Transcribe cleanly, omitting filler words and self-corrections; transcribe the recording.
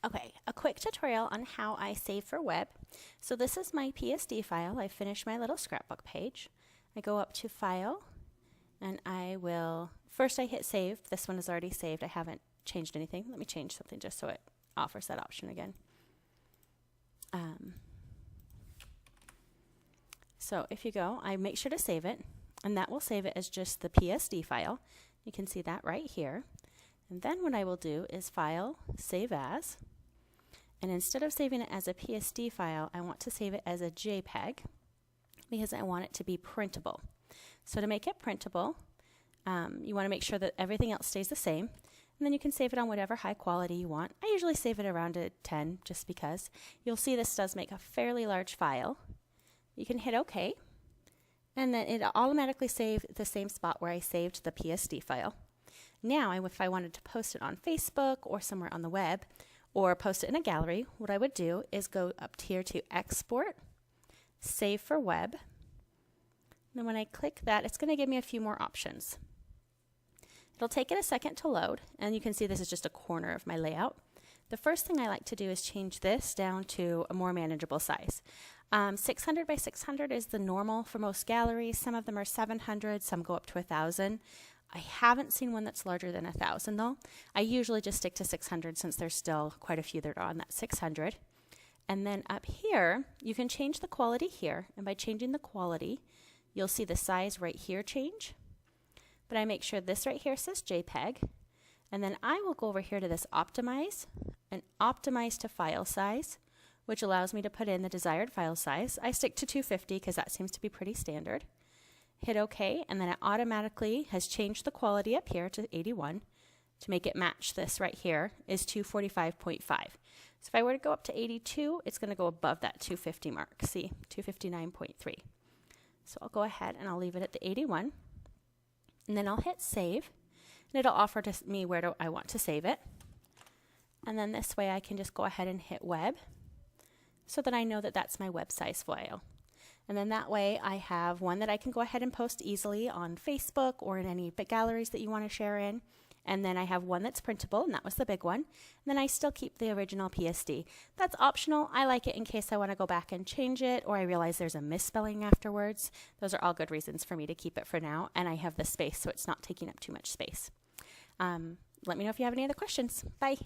Okay, a quick tutorial on how I save for web. So this is my PSD file. I finished my little scrapbook page. I go up to File, and first I hit Save. This one is already saved. I haven't changed anything. Let me change something just so it offers that option again. So if you go, I make sure to save it, and that will save it as just the PSD file. You can see that right here. And then what I will do is File, Save As, and instead of saving it as a PSD file, I want to save it as a JPEG because I want it to be printable. So to make it printable, you want to make sure that everything else stays the same, and then you can save it on whatever high quality you want. I usually save it around a 10 just because. You'll see this does make a fairly large file. You can hit OK, and then it automatically saved the same spot where I saved the PSD file. Now, if I wanted to post it on Facebook or somewhere on the web, or post it in a gallery, what I would do is go up here to Export, Save for Web. Then when I click that, it's going to give me a few more options. It'll take it a second to load, and you can see this is just a corner of my layout. The first thing I like to do is change this down to a more manageable size. 600 by 600 is the normal for most galleries. Some of them are 700, some go up to 1,000. I haven't seen one that's larger than 1,000 though. I usually just stick to 600 since there's still quite a few that are on that 600. And then up here, you can change the quality here. And by changing the quality, you'll see the size right here change. But I make sure this right here says JPEG. And then I will go over here to this Optimize and optimize to file size, which allows me to put in the desired file size. I stick to 250 because that seems to be pretty standard. Hit OK, and then it automatically has changed the quality up here to 81 to make it match this right here is 245.5. So if I were to go up to 82, it's going to go above that 250 mark. See, 259.3. So I'll go ahead and I'll leave it at the 81, and then I'll hit Save, and it'll offer to me where do I want to save it. And then this way I can just go ahead and hit Web so that I know that that's my web size file. And then that way I have one that I can go ahead and post easily on Facebook or in any galleries that you want to share in. And then I have one that's printable, and that was the big one. And then I still keep the original PSD. That's optional. I like it in case I want to go back and change it, or I realize there's a misspelling afterwards. Those are all good reasons for me to keep it for now. And I have the space, so it's not taking up too much space. Let me know if you have any other questions. Bye.